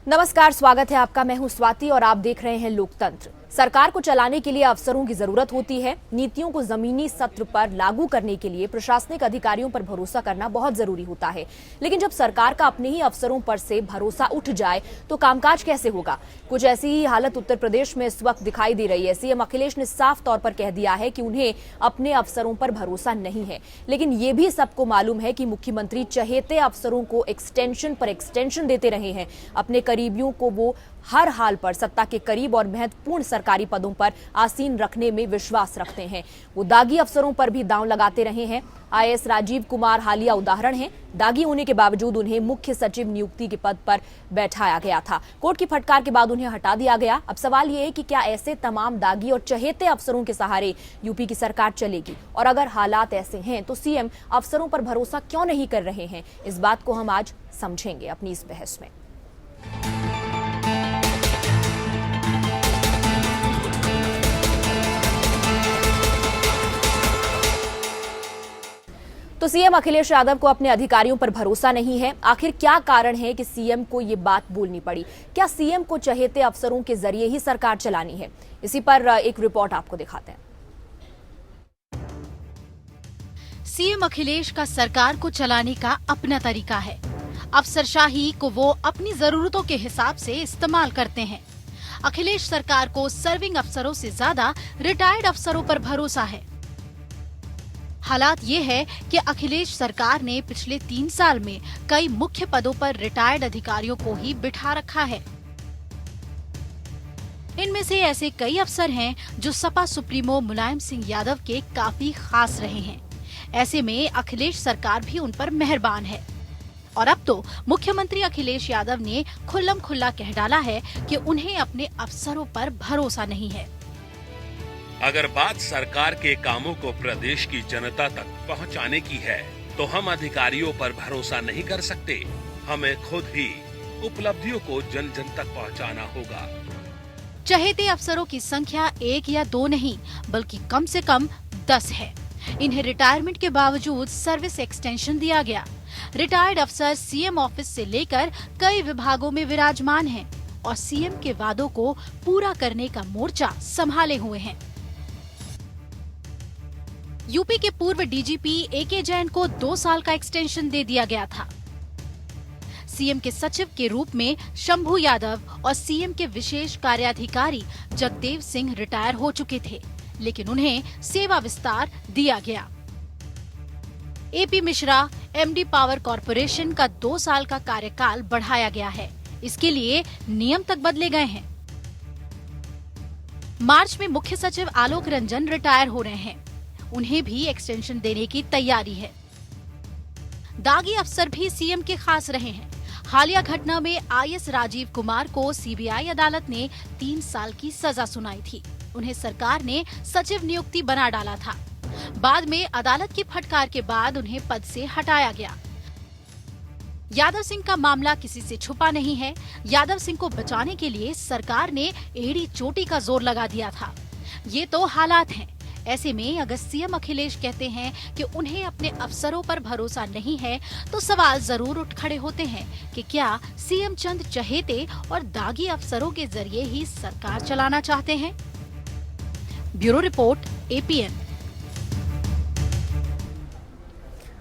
नमस्कार, स्वागत है आपका। मैं हूं स्वाति और आप देख रहे हैं लोकतंत्र। सरकार को चलाने के लिए अफसरों की जरूरत होती है। नीतियों को जमीनी सत्र पर लागू करने के लिए प्रशासनिक अधिकारियों पर भरोसा करना बहुत जरूरी होता है। लेकिन जब सरकार का अपने ही अफसरों पर से भरोसा उठ जाए तो कामकाज कैसे होगा? कुछ ऐसी ही हालत उत्तर प्रदेश में इस वक्त दिखाई दे रही है। सीएम अखिलेश ने साफ तौर पर कह दिया है कि उन्हें अपने अफसरों पर भरोसा नहीं है। लेकिन ये भी सबको मालूम है कि मुख्यमंत्री चहेते अफसरों को एक्सटेंशन पर एक्सटेंशन देते रहे हैं। अपने करीबियों को वो हर हाल पर सत्ता के करीब और महत्वपूर्ण सरकारी पदों पर आसीन रखने में विश्वास रखते हैं। वो दागी अफसरों पर भी दांव लगाते रहे हैं। आईएएस राजीव कुमार हालिया उदाहरण है। दागी होने के बावजूद उन्हें मुख्य सचिव नियुक्ति के पद पर बैठाया गया था। कोर्ट की फटकार के बाद उन्हें हटा दिया गया। अब सवाल ये है कि क्या ऐसे तमाम दागी और चहेते अफसरों के सहारे यूपी की सरकार चलेगी? और अगर हालात ऐसे हैं तो सीएम अफसरों पर भरोसा क्यों नहीं कर रहे हैं? इस बात को हम आज समझेंगे अपनी इस बहस में। तो सीएम अखिलेश यादव को अपने अधिकारियों पर भरोसा नहीं है। आखिर क्या कारण है कि सीएम को ये बात बोलनी पड़ी? क्या सीएम को चहेते अफसरों के जरिए ही सरकार चलानी है? इसी पर एक रिपोर्ट आपको दिखाते हैं। सीएम अखिलेश का सरकार को चलाने का अपना तरीका है। अफसरशाही को वो अपनी जरूरतों के हिसाब से इस्तेमाल करते हैं। अखिलेश सरकार को सर्विंग अफसरों से ज्यादा रिटायर्ड अफसरों पर भरोसा है। हालात ये है कि अखिलेश सरकार ने पिछले 3 साल में कई मुख्य पदों पर रिटायर्ड अधिकारियों को ही बिठा रखा है। इनमें से ऐसे कई अफसर हैं जो सपा सुप्रीमो मुलायम सिंह यादव के काफी खास रहे हैं। ऐसे में अखिलेश सरकार भी उन पर मेहरबान है। और अब तो मुख्यमंत्री अखिलेश यादव ने खुल्लम खुल्ला कह डाला है कि उन्हें अपने अफसरों पर भरोसा नहीं है। अगर बात सरकार के कामों को प्रदेश की जनता तक पहुंचाने की है तो हम अधिकारियों पर भरोसा नहीं कर सकते। हमें खुद ही उपलब्धियों को जन जन तक पहुंचाना होगा। चहेते अफसरों की संख्या 1 या 2 नहीं बल्कि कम से कम 10 है। इन्हें रिटायरमेंट के बावजूद सर्विस एक्सटेंशन दिया गया। रिटायर्ड अफसर सीएम ऑफिस से लेकर कई विभागों में विराजमान हैं और सीएम के वादों को पूरा करने का मोर्चा संभाले हुए हैं। यूपी के पूर्व डीजीपी एके जैन को 2 साल का एक्सटेंशन दे दिया गया था। सीएम के सचिव के रूप में शंभू यादव और सीएम के विशेष कार्याधिकारी जगदेव सिंह रिटायर हो चुके थे, लेकिन उन्हें सेवा विस्तार दिया गया। AP Mishra MD power corporation का 2 साल का कार्यकाल बढ़ाया गया है। इसके लिए नियम तक बदले गए हैं। मार्च में मुख्य सचिव आलोक रंजन रिटायर हो रहे हैं। उन्हें भी एक्सटेंशन देने की तैयारी है। दागी अफसर भी सीएम के खास रहे हैं। हालिया घटना में आईएएस राजीव कुमार को सीबीआई अदालत ने 3 साल की सजा सुनाई थी। उन्हें सरकार ने सचिव नियुक्ति बना डाला था। बाद में अदालत की फटकार के बाद उन्हें पद से हटाया गया। यादव सिंह का मामला किसी से छुपा नहीं है। यादव सिंह को बचाने के लिए सरकार ने एड़ी चोटी का जोर लगा दिया था। ये तो हालात हैं। ऐसे में अगर सीएम अखिलेश कहते हैं कि उन्हें अपने अफसरों पर भरोसा नहीं है तो सवाल जरूर उठ खड़े होते हैं कि क्या सीएम चंद चहेते और दागी अफसरों के जरिए ही सरकार चलाना चाहते हैं? Bureau report, APN.